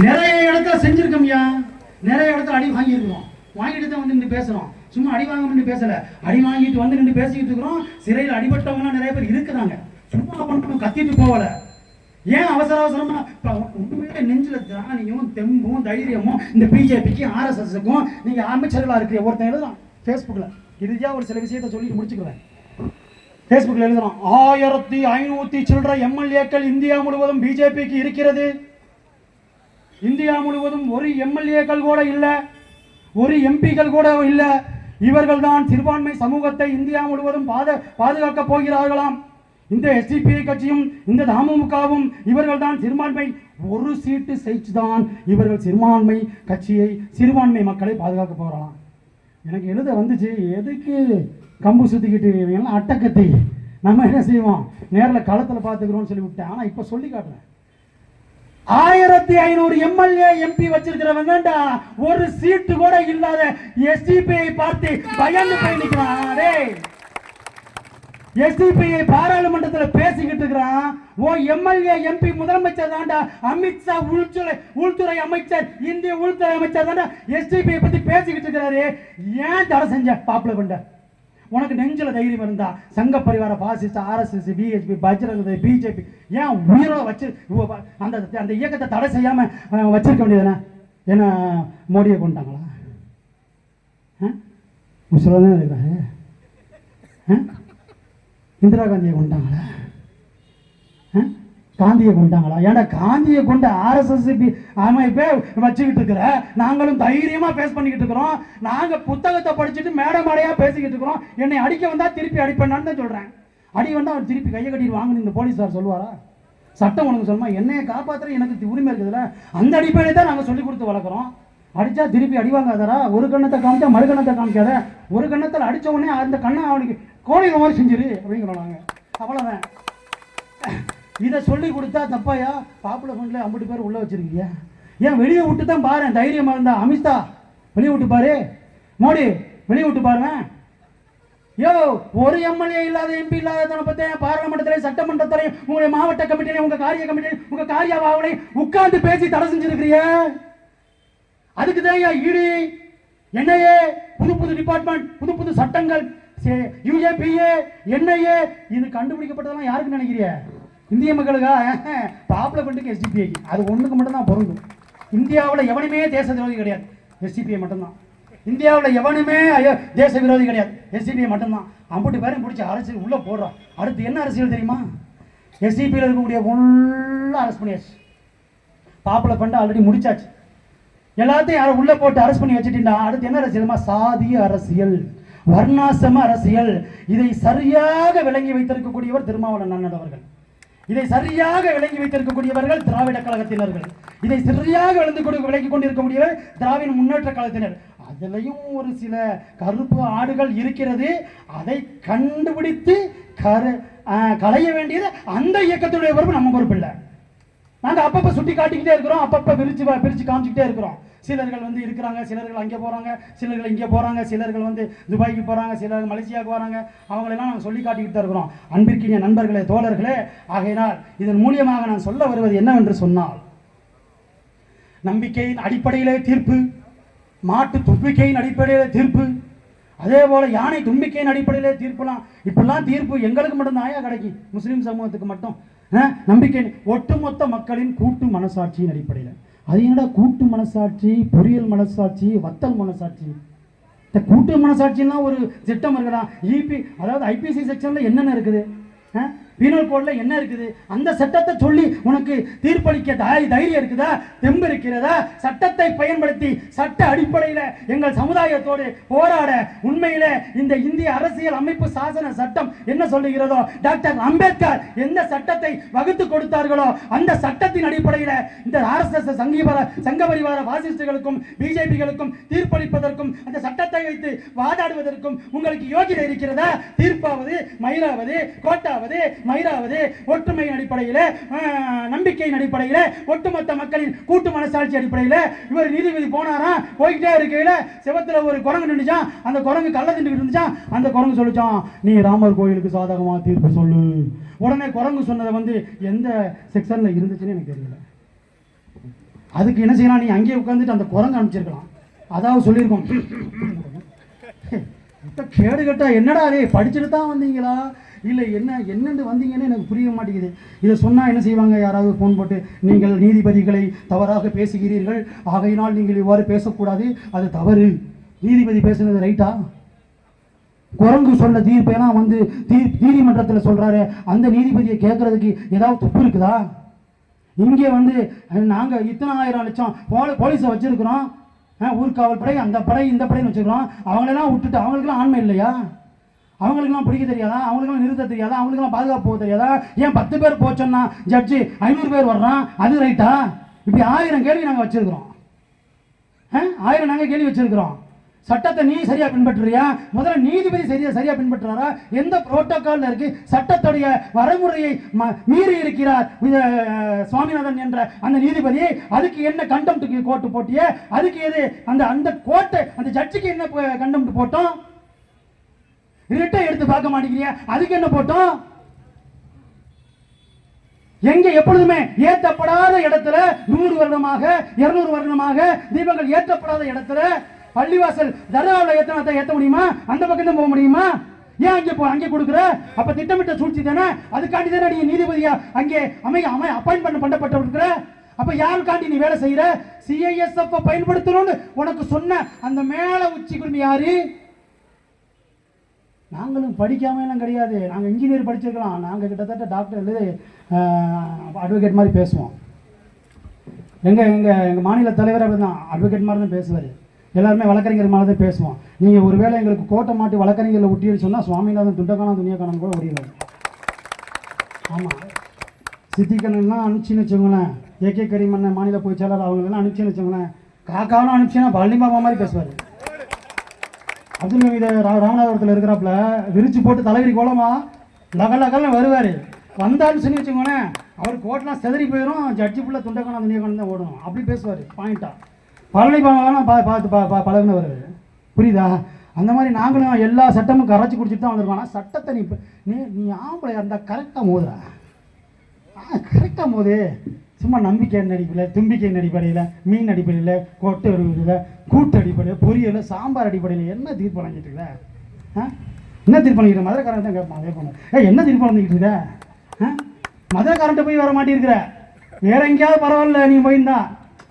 நிறைய இடத்துல செஞ்சிருக்கோம்யா, நிறைய இடத்துல அடி வாங்கியிருக்கிறோம். வாங்கிட்டு தான் வந்து நின்று பேசுறோம். சும்மா அடி வாங்க நின்று பேசல, அடி வாங்கிட்டு வந்து நின்று பேசிக்கிட்டு இருக்கிறோம். சிறையில் அடிபட்டவங்க நிறைய பேர் இருக்கிறாங்க. சும்மா பண்ணணும் கத்திட்டு போகல. ஏன் அவசர அவசரமா உண்மையிலே நெஞ்சில திராணியும் தெம்பும் தைரியமும் இந்த பிஜேபிக்கு ஆர்எஸ்எஸ்க்கும் நீங்க அமைச்சர்களா இருக்கிற ஒருத்தன் எழுதுறான் ஃபேஸ்புக்ல. இறுதியா ஒரு சில விஷயத்தை சொல்லிட்டு முடிச்சுக்கிறேன். ஃபேஸ்புக்ல எழுதுறான், 1500 சில்லற எம்எல்ஏக்கள் இந்தியா முழுவதும் பிஜேபிக்கு இருக்கிறது. இந்தியா முழுவதும் ஒரு எம்எல்ஏக்கள் கூட இல்ல, ஒரு எம்பிக்கள் கூட இல்ல. இவர்கள் தான் சிறுபான்மை சமூகத்தை இந்தியா முழுவதும் பாதுகாக்க போகிறார்களாம். இந்த எஸ்டிபிஐ கட்சியும் இந்த அமமுகவும் இவர்கள் தான் சிறுபான்மை ஒரு சீட்டு செய்துதான் இவர்கள் சிறுபான்மை கட்சியை சிறுபான்மை மக்களை பாதுகாக்க போகிறான். எனக்கு எழுத வந்துச்சு, எதுக்கு கம்பு சுத்திக்கிட்டு எல்லாம் அட்டக்கத்தை நம்ம என்ன செய்வோம் நேரில் களத்தில் பார்த்துக்கிறோம்னு சொல்லி விட்டேன். ஆனால் இப்போ சொல்லி காட்டுறேன், 1500 எம்எல்ஏ எம்பி வச்சிருக்கிறவங்க ஒரு சீட்டு கூட இல்லாத எஸ்டிபிஐ பார்த்து பயந்து போய் நிற்கிறான். எஸ்டிபிஐ பாராளுமன்றத்தில் பேசிக்கிட்டு இருக்கிறான். ஓ எம்எல்ஏ எம்பி முதலமைச்சர் தாண்டா, அமித்ஷா உள்துறை அமைச்சர், இந்திய உள்துறை அமைச்சர் தாண்டா எஸ்டிபிஐ பத்தி பேசிக்கிட்டு இருக்கிறாரு. ஏன் தடை செஞ்ச பாப்புலர் பண்ண? உனக்கு நெஞ்சில தைரியம் இருந்தா சங்க பரிவார fascist RSS PHP Bajrang BJP ஏன் உயிரோட வச்சு அந்த இயக்கத்தை தடை செய்யாம வச்சிருக்க வேண்டியதுனா? ஏன்னா மோடியை கொண்டாங்களா? முஸ்லிம் இருக்கிறாரு. இந்திரா காந்தியை கொண்டாங்களா? காந்தியை கொண்டாங்களா? ஏன்னா காந்தியை கொண்ட ஆர்எஸ்எஸ் அமைப்பே வச்சுக்கிட்டு இருக்கிற நாங்களும் தைரியமா பேஸ் பண்ணிக்கிட்டு இருக்கிறோம். நாங்க புத்தகத்தை படிச்சுட்டு மேடையா பேசிக்கிட்டு இருக்கிறோம். என்னை அடிக்க வந்தா திருப்பி அடிப்பேன்னு தான் சொல்றேன். அடி வந்தா அவர் திருப்பி கையை கட்டிட்டு வாங்கன்னு இந்த போலீஸார் சொல்லுவாரா? சட்டம் உனக்கு சொல்லுமா? என்னையை காப்பாற்ற எனக்கு உரிமை இருக்குதுல்ல, அந்த அடிப்படையை தான் நாங்கள் சொல்லி கொடுத்து வளர்க்குறோம். அடிச்சா திருப்பி அடி வாங்காதரா? ஒரு கண்ணத்தை காமிச்சா மறு கண்ணத்தை காமிக்காத. ஒரு கண்ணத்தில் அடிச்ச உடனே அந்த கண்ணை அவனுக்கு கோழிகள் மாதிரி செஞ்சிரு அப்படிங்கிறோம் நாங்கள். அவ்வளோதான். இதை சொல்லி கொடுத்தா தப்பாயா? பாப்புலர் ஃபண்ட்ல 50 பேர் உள்ள வச்சிருக்கீங்க. ஏன் வெளியே விட்டு தான் பாரு, தைரியமா இருந்தா. அமித்ஷா வெளியே விட்டு பாரு, மோடி வெளியே விட்டு பாருங்க. யோ ஒரு எம்எல்ஏ இல்லாத எம்பி இல்லாத பத்தி பாராளுமன்றத்திலையும் சட்டமன்றத்திலையும் உங்களுடைய மாவட்ட கமிட்டிலையும் உங்க காரிய கமிட்டிலையும் உங்க காரியாவாவலையும் உட்கார்ந்து பேசி தடை செஞ்சிருக்கிறீங்க. அதுக்கு தான் இடி என்ஐஏ புது புது டிபார்ட்மெண்ட் புது புது சட்டங்கள் யுஏபிஏ என்ஐஏ இது கண்டுபிடிக்கப்பட்டதெல்லாம் யாருக்கு நினைக்கிறீங்க? இந்திய மக்களுக்கா? பாப்புலர் ஃபண்டுக்கு எஸ்டிபிஐக்கு அது ஒண்ணுக்கு மட்டும் தான் பொருந்தும். இந்தியாவில் எவனுமே தேச விரோதி கிடையாது, எஸ்டிபிஐ மட்டும்தான். இந்தியாவில் எவனுமே தேச விரோதி கிடையாது, எஸ்டிபிஐ மட்டும்தான். 50 பேரும் பிடிச்சி அரசியல் உள்ள போடுறோம். அடுத்து என்ன அரசியல் தெரியுமா? எஸ்டிபியில் இருக்கக்கூடிய ஃபுல்லாக அரெஸ்ட் பண்ணியாச்சு. பாப்புலர் ஃபண்டு ஆல்ரெடி முடிச்சாச்சு. எல்லாத்தையும் யாரும் உள்ள போட்டு அரெஸ்ட் பண்ணி வச்சுட்டீங்கன்னா அடுத்து என்ன அரசியலுமா? சாதிய அரசியல், வர்ணாசிரம அரசியல். இதை சரியாக விளங்கி வைத்திருக்கக்கூடியவர் திருமாவளவன் அண்ணன் அவர்கள். இதை சரியாக விளங்கி வைத்திருக்கக்கூடியவர்கள் திராவிட கழகத்தினர்கள். இதை சரியாக விளங்கி கொண்டிருக்கக்கூடியவர் திராவிட முன்னேற்ற கழகத்தினர். அதிலையும் ஒரு சில கருப்பு ஆடுகள் இருக்கிறது. அதை கண்டுபிடித்து களைய வேண்டியது அந்த இயக்கத்துடைய பொறுப்பு, நம்ம பொறுப்பு இல்லை. நாங்கள் அப்பப்போ சுட்டி காட்டிக்கிட்டே இருக்கிறோம், அப்பப்போ பிரித்து காமிச்சிக்கிட்டே இருக்கிறோம். சிலர்கள் வந்து இருக்கிறாங்க, சிலர்கள் அங்கே போகிறாங்க, சிலர்கள் இங்கே போகிறாங்க, சிலர்கள் வந்து துபாய்க்கு போகிறாங்க, சிலர்கள் மலேசியாவுக்கு வராங்க. அவங்களெல்லாம் நாங்கள் சொல்லி காட்டிக்கிட்டு தான் இருக்கிறோம். அன்பிற்கினிய நண்பர்களே, தோழர்களே, ஆகையினால் இதன் மூலியமாக நான் சொல்ல வருவது என்னவென்று சொன்னால், நம்பிக்கையின் அடிப்படையிலே தீர்ப்பு, மாட்டு தும்பிக்கையின் அடிப்படையிலே தீர்ப்பு, அதே போல யானை தும்பிக்கையின் அடிப்படையிலே தீர்ப்புலாம் இப்பெல்லாம் தீர்ப்பு எங்களுக்கு மட்டும் தாயா கிடைக்கும், முஸ்லீம் சமூகத்துக்கு மட்டும் நம்பிக்கை. ஒட்டுமொத்த மக்களின் கூட்டு மனசாட்சியின் அடிப்படையில். அது என்னடா கூட்டு மனசாட்சி, பொறியியல் மனசாட்சி, வத்தல் மனசாட்சி? இந்த கூட்டு மனசாட்சின்னா ஒரு திட்டம் இருக்குதா? இபி அதாவது ஐபிசி செக்ஷன்ல என்னென்ன இருக்குது, பீனல் கோட்ல என்ன இருக்குது, அந்த சட்டத்தை சொல்லி உனக்கு தீர்ப்பளிக்க தைரியம் இருக்குதா, தெம்பு இருக்கிறதா? சட்டத்தை பயன்படுத்தி சட்ட அடிப்படையில் எங்கள் சமுதாயத்தோடு போராட உண்மையில இந்த இந்திய அரசியல் அமைப்பு சாசன சட்டம் என்ன சொல்லுகிறதோ, டாக்டர் அம்பேத்கர் எந்த சட்டத்தை வகுத்து கொடுத்தார்களோ அந்த சட்டத்தின் அடிப்படையில் இந்த ஆர்எஸ்எஸ் சங்க பரிவார பாசிஸ்டுகளுக்கும் பிஜேபிகளுக்கும் தீர்ப்பளிப்பதற்கும் அந்த சட்டத்தை வைத்து வாதாடுவதற்கும் உங்களுக்கு யோகிதை இருக்கிறதா? தீர்ப்பாவது மயிலாவது கோட்டாவது மயிராவது ஒற்றுமையின் அடிப்படையில், நம்பிக்கையின் அடிப்படையில், ஒட்டுமொத்த மக்களின் கூட்டு மனசாட்சி அடிப்படையில். இவர் நீதிபதி போனாரா, போய்கிட்டே இருக்கையில செவத்துல ஒரு குரங்கு நின்றுச்சான். அந்த குரங்கு கள்ள திண்டு இருந்துச்சான். அந்த குரங்கு சொல்லிச்சான், நீ ராமர் கோயிலுக்கு சாதகமா தீர்ப்பு சொல்லு. உடனே குரங்கு சொன்னதை வந்து எந்த செக்ஷன்ல இருந்துச்சுன்னு எனக்கு தெரியல. அதுக்கு என்ன செய்யலாம், நீ அங்கேயே உட்காந்துட்டு அந்த குரங்கு அனுப்பிச்சிருக்கலாம். அதாவது சொல்லியிருக்கோம், கேடு கேட்டா என்னடா அதே படிச்சுட்டு தான் வந்தீங்களா இல்லை என்னென்னு வந்தீங்கன்னு எனக்கு புரிய மாட்டேங்குது. இதை சொன்னால் என்ன செய்வாங்க, யாராவது ஃபோன் போட்டு நீங்கள் நீதிபதிகளை தவறாக பேசுகிறீர்கள், ஆகையினால் நீங்கள் இவ்வாறு பேசக்கூடாது, அது தவறு. நீதிபதி பேசுனது ரைட்டா? குரங்கு சொன்ன தீர்ப்பெல்லாம் நீதிமன்றத்தில் சொல்கிறாரு, அந்த நீதிபதியை கேட்கறதுக்கு ஏதாவது துப்பு இருக்குதா? இங்கே நாங்கள் இத்தனை 1000 லட்சம் போலீஸை வச்சுருக்கிறோம், ஊர்காவல் படை, அந்த படை, இந்த படைன்னு வச்சுக்கிறோம். அவங்களெல்லாம் விட்டுட்டு அவங்களுக்குலாம் ஆண்மை இல்லையா? அவங்களுக்குலாம் பிடிக்க தெரியாதா? அவங்களுக்குலாம் நிறுத்த தெரியாதா? அவங்களுக்குலாம் பாதுகாப்பு போக தெரியாதா? ஏன் 10 பேர் போச்சோன்னா ஜட்ஜி 500 பேர் வர்றான், அது ரைட்டா? இப்படி 1000 கேள்வி நாங்கள் வச்சிருக்கிறோம். 1000 நாங்கள் கேள்வி வச்சிருக்கிறோம். சட்டத்தை நீ சரியா பின்பற்றுறியா? முதல்ல நீதிபதி சரியா பின்பற்றுறாரா? எந்த புரோட்டோகால் இருக்கு? சட்டத்துடைய வரைமுறையை மீறி இருக்கிறார் சுவாமிநாதன் என்ற அந்த நீதிபதி. அதுக்கு என்ன கண்டெம்ட் கோர்ட்டு போட்டியே? அதுக்கு எது அந்த கோர்ட்டு அந்த ஜட்ஜுக்கு என்ன கண்டெம்ட் போட்டோம்? ரிட்டை எடுத்து பார்க்க மாட்டேங்கிறியா? அதுக்கு என்ன போட்டோம்? எங்க எப்பொழுதுமே ஏற்றப்படாத இடத்துல 100 வருடமாக 200 வருடமாக தீபங்கள் ஏற்றப்படாத இடத்துல பள்ளிவாசல் தர்காவில் ஏற்ற முடியுமா? அந்த பக்கம் தான் போக முடியுமா? ஏன் அங்கே கொடுக்குற? அப்ப திட்டமிட்ட சூழ்ச்சி தானே. அதுக்காண்டி தானே நீங்க நீதிபதியா அங்கே அப்பாயின்மெண்ட் பண்ணப்பட்டிருக்கிற. அப்ப யாருக்காண்டி நீ வேலை செய்யற? சிஐஎஸ்எஃப் பயன்படுத்தணும்னு உனக்கு சொன்ன அந்த மேல உச்சி குடும்பி யாரு? நாங்களும் படிக்காம எல்லாம் கிடையாது. நாங்கள் இன்ஜினியர் படிச்சிருக்கலாம். நாங்கள் கிட்டத்தட்ட டாக்டர் அட்வொகேட் மாதிரி பேசுவோம். எங்கள் மாநில தலைவர் அப்படி தான் அட்வொகேட் மாதிரி தான் பேசுவார். எல்லாருமே வழக்கறிஞர் மாதிரி தான் பேசுவோம். நீங்கள் ஒருவேளை எங்களுக்கு கோட்டை மாட்டி வழக்கறிஞரில் ஒட்டின்னு சொன்னால் சுவாமிநாதன் துண்டக்கான துணியக்கானன் கூட ஒடியல. ஆமாம், சித்திக்கண்ணெல்லாம் அனுப்பிச்சின்னு வச்சுக்கோங்களேன். ஏகே கரீமண்ணன் மாநில பொதுச்செயலாளர் அவங்களெல்லாம் அனுப்பிச்சின்னு வச்சுக்கோங்களேன். காக்காவும் அனுப்பிச்சின்னா பழனி பாபா மாதிரி பேசுவார். அப்துல் ஹமீது ராமநாதபுரத்தில் இருக்கிறாப்புல விரிச்சு போட்டு தலைவரி கோலமா லகலகல்னு வருவார். வந்தாலும் சொல்லி வச்சுக்கோங்களேன், அவர் கோட்டெலாம் செதறி போயிடும். ஜட்ஜி ஃபுல்லாக துண்டக்கான துணியக்கானன் தான் ஓடணும். அப்படி பேசுவார் பாயிண்டா. பழனி பாபாவெல்லாம் பார்த்து பழகுன்னு வருவார். புரியுதா? அந்த மாதிரி நாங்களும் எல்லா சட்டமும் கரைச்சி குடிச்சிட்டு தான் வந்திருக்கோம். ஆனால் சட்டத்தை நீ ஆம்பளை இருந்தால் கரெக்டாக மோதுறா. கரெக்டாக மோது. சும்மா நம்பிக்கை அடிப்படையில், தும்பிக்கை அடிப்படையில், மீன் அடிப்படையில், கொட்டை அடிப்படையில், கூட்டு அடிப்படையில், பொரியல், சாம்பார் அடிப்படையில் என்ன தீர்ப்பு வழங்கிட்டு இருக்க? என்ன தீர்ப்பு வழங்கிட்டு? மதுரைக்காரன் தான் கேட்பான். அதே போன என்ன தீர்ப்பு வழங்கிட்டு இருக்க? மதுரைக்காரன்ட்ட போய் வர மாட்டேங்கிற. வேற எங்கேயாவது பரவாயில்ல, நீ போயிருந்தா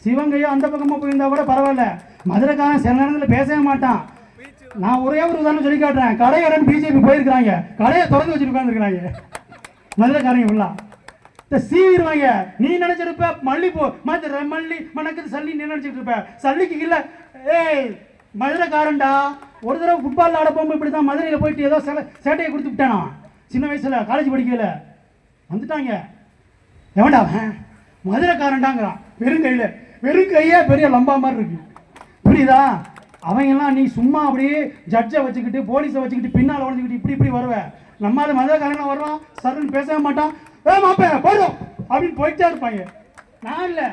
சிவங்கையோ அந்த பக்கமாக போயிருந்தா கூட பரவாயில்ல. மதுரைக்காரன் சில நேரத்தில் பேசவே மாட்டான். நான் ஒரே ஒரு உதாரணம் சொல்லி காட்டுறேன். கடையாரன் பிஜேபி போயிருக்கிறாங்க, கடையை திறந்து வச்சுட்டு உட்காந்துருக்கிறாங்க. மதுரைக்காரங்க ஃபுல்லா சீவிடுவாங்க. நீ நினைச்சிருப்ப மல்லிப்பூ மல்லி மணக்குது சல்லி நீ நினைச்சிட்டு இருப்ப. சல்லிக்கு இல்லை. ஏய் மதுரைக்காரன்டா. ஒரு தடவை ஃபுட்பால் ஆட போகும்போது இப்படி தான் மதுரையில் போயிட்டு ஏதோ சேட்டையை கொடுத்து விட்டானா. சின்ன வயசுல காலேஜ் படிக்கல வந்துட்டாங்க. எவன்டா மதுரைக்காரன்டாங்கிறான். வெறும் கையே பெரிய லம்பா மாதிரி இருக்கு. புரியுதா? அவங்கெல்லாம் நீ சும்மா அப்படியே ஜட்ஜை வச்சுக்கிட்டு போலீஸை வச்சுக்கிட்டு பின்னால் உடஞ்சிக்கிட்டு இப்படி வருவேன். நம்மளால மதுரைக்காரன் வருவான், சருன்னு பேசவே மாட்டான். மாப்ப போதும் அப்படின்னு போயிட்டே இருப்பாங்க. நான் இல்லை,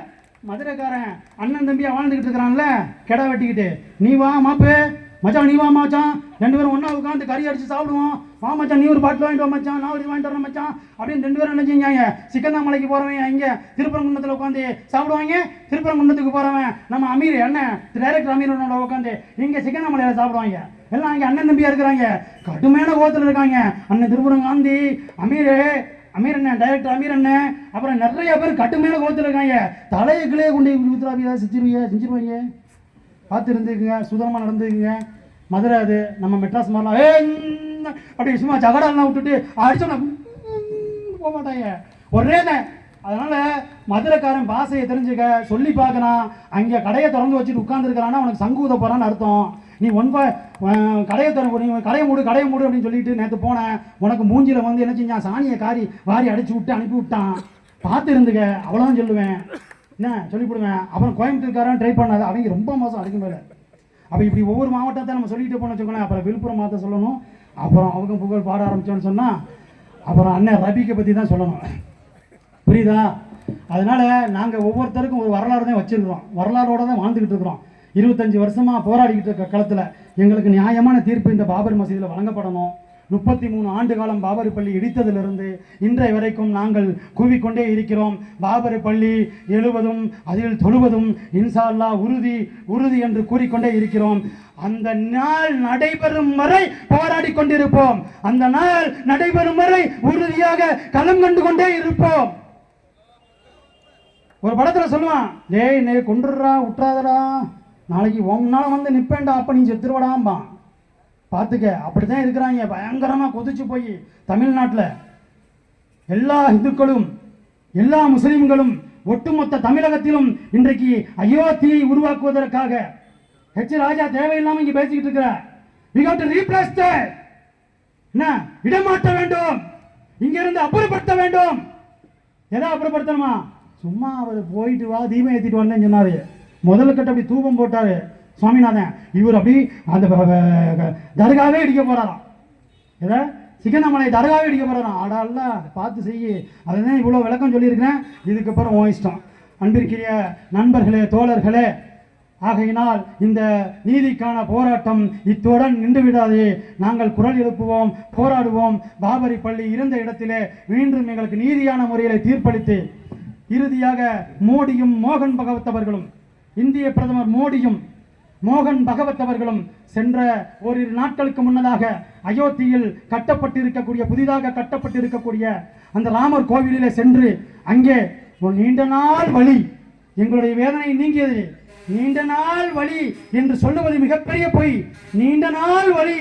மதுரைக்காரன் அண்ணன் தம்பியா வாழ்ந்துக்கிட்டு இருக்கிறான்ல கெடா வெட்டிக்கிட்டு. நீ வா மாப்பு மச்சான், நீ வா மச்சான், 2 பேரும் ஒன்றா உட்காந்து கறி அடிச்சு சாப்பிடுவோம். வா மச்சான், நீ ஒரு பாட்டில் வாங்கிட்டு வா மச்சான், நான் ஒரு வாங்கிட்டு வரேன் மச்சான் அப்படின்னு 2 பேரும் என்ன செஞ்சாங்க? சிக்கந்தாமலைக்கு போகிறவன் இங்கே திருப்பரங்குன்றத்தில் உட்காந்து சாப்பிடுவாங்க. திருப்பரங்குன்றத்துக்கு போகிறவன் நம்ம அமீர் அண்ணன் டைரக்டர் அமீரோட உட்காந்து இங்கே சிக்கந்தாமலையில் சாப்பிடுவாங்க. எல்லாம் இங்கே அண்ணன் தம்பியாக இருக்கிறாங்க. கடுமையான கோவத்தில் இருக்காங்க. அண்ணன் திருப்புரம் காந்தி, அமீர் அண்ணன் டைரக்டர் அமீர் அண்ணன், அப்புறம் நிறைய பேர் கட்டுமையான கோவத்தில் இருக்காங்க. தலையக்கிலே கொண்டு ஊத்துறாவியா செஞ்சிருவாங்க. பார்த்து இருந்துக்குங்க, சுதரமாக நடந்துக்குங்க. மதுரை அது நம்ம மெட்ராஸ் மாதிரிலாம் அப்படி சும்மா ஜகடாலாம் விட்டுட்டு அடிச்சோன்னா போக மாட்டாங்க. ஒரே தான். அதனால மதுரைக்காரன் பாஷையை தெரிஞ்சுக்க, சொல்லி பார்க்கலாம். அங்கே கடையை திறந்து வச்சுட்டு உட்காந்துருக்கிறான்னா உனக்கு சங்கு ஊத போறான்னு அர்த்தம். நீ கடையை கடையை மூடு அப்படின்னு சொல்லிட்டு நேற்று போனேன். உனக்கு மூஞ்சில என்ன செஞ்சான்? சாணியை வாரி அடிச்சு விட்டு அனுப்பி விட்டான். பார்த்து இருந்துக்க, அவ்வளோதான் சொல்லுவேன். என்ன சொல்லிவிடுவேன். அப்புறம் கோயம்புத்தூர்காரன் ட்ரை பண்ணாது, அவங்க ரொம்ப மோசம் அதுக்கு மேலே. அப்போ இப்படி ஒவ்வொரு மாவட்டத்தை நம்ம சொல்லிட்டு போன வச்சுக்கோங்களேன். அப்புறம் விழுப்புரம் மாவட்டம் சொல்லணும். அப்புறம் அவங்க புகழ் பாட ஆரம்பிச்சோன்னு சொன்னால் அப்புறம் அண்ணன் ரபிக்கை பற்றி தான் சொல்லணும். புரியுதா? அதனால நாங்கள் ஒவ்வொருத்தருக்கும் ஒரு வரலாறு தான் வச்சிருக்கிறோம். வரலாறோட தான் வாழ்ந்துக்கிட்டு இருக்கிறோம். 25 வருஷமாக போராடிக்கிட்டு இருக்க களத்தில் எங்களுக்கு நியாயமான தீர்ப்பு இந்த பாபர் மசீதியில் வழங்கப்படணும். 33 ஆண்டு காலம் பாபரி பள்ளி இடித்ததிலிருந்து இன்றைய வரைக்கும் நாங்கள் கூவிக்கொண்டே இருக்கிறோம். பாபரி பள்ளி எழுவதும் அதில் தொழுவதும் இன்ஷா அல்லாஹ் உறுதி உறுதி என்று கூறிக்கொண்டே இருக்கிறோம். அந்த நாள் நடைபெறும் வரை போராடி கொண்டிருப்போம். அந்த நாள் நடைபெறும் வரை உறுதியாக களம் கண்டு கொண்டே இருப்போம். ஒரு படத்துல சொல்லுவான், டேய் நே கொண்டுடுறா விட்டுறாதடா, நாளைக்கு உன்னால வந்து நிப்பேன்டா, அப்ப நீ செத்துருவடாம்பான். பார்த்துக்க, அப்படித்தான் இருக்கிறாங்க பயங்கரமா கொதிச்சு போய். தமிழ்நாட்டில் எல்லா இந்துக்களும் எல்லா முஸ்லிம்களும் ஒட்டுமொத்த தமிழகத்திலும் இன்றைக்கு அயோத்தியை உருவாக்குவதற்காக ஹெச் ராஜா தேவையில்லாம இங்க பேசிக்கிட்டு இருக்கிற we got to replace that. என்ன இடமாற்ற வேண்டும், இங்க இருந்து அப்புறப்படுத்த வேண்டும். எதை அப்புறப்படுத்தணுமா? சும்மா அவர் போயிட்டு வா தீபம் ஏற்றிட்டு வரலன்னு சொன்னாரு. முதல்ல கட்ட அப்படி தூபம் போட்டாரு சுவாமிநாதன். இவர் அப்படி அந்த தர்காவே இடிக்க போறாராம். எதை சிக்கனமலை தர்காவே இடிக்க போறாராம். ஆடால பார்த்து செய்ய. அதுதான் இவ்வளோ விளக்கம் சொல்லியிருக்கிறேன். இதுக்கப்புறம் உன் இஷ்டம். அன்பிற்கிய நண்பர்களே, தோழர்களே, ஆகையினால் இந்த நீதிக்கான போராட்டம் இத்துடன் நின்று விடாதே. நாங்கள் குரல் எழுப்புவோம், போராடுவோம். பாபரி பள்ளி இருந்த இடத்திலே மீண்டும் எங்களுக்கு நீதியான முறையில் தீர்ப்பளித்து இறுதியாக மோடியும் மோகன் பகவத் அவர்களும், இந்திய பிரதமர் மோடியும் மோகன் பகவத் அவர்களும் சென்ற ஓரிரு நாட்களுக்கு முன்னதாக அயோத்தியில் கட்டப்பட்டிருக்கக்கூடிய புதிதாக கட்டப்பட்டிருக்கக்கூடிய அந்த ராமர் கோவிலிலே சென்று அங்கே நீண்ட நாள் வழி எங்களுடைய வேதனை நீங்கியது. நீண்ட நாள் வழி என்று சொல்லுவது மிகப்பெரிய பொய். நீண்ட நாள் வழி,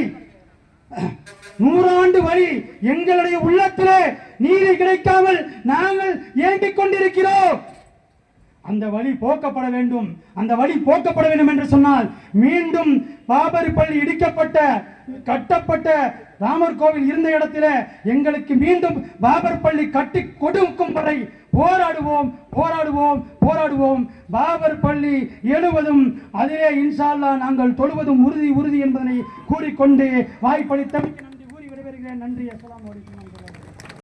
100 ஆண்டு வழி எங்களுடைய உள்ளத்திலே நீதி கிடைக்காமல் நாங்கள் ஏங்கிக் கொண்டிருக்கிறோம். அந்த வழி போக்கப்பட வேண்டும். அந்த வழி போக்கப்பட வேண்டும் என்று சொன்னால் மீண்டும் பாபரி பள்ளி இடிக்கப்பட்ட கட்டப்பட்ட ராமர் கோவில் இருந்த இடத்துல எங்களுக்கு மீண்டும் பாபர் பள்ளி கட்டி கொடுக்கும் வரை போராடுவோம், போராடுவோம், போராடுவோம். பாபர் பள்ளி எழுவதும் அதிலே இன்ஷா அல்லாஹ் நாங்கள் தொழுவதும் உறுதி உறுதி என்பதனை கூறிக்கொண்டு வாய்ப்பளித்தமைக்கு நன்றி கூறி விடைபெறுகிறேன். நன்றி. அஸ்ஸலாமு அலைக்கும்.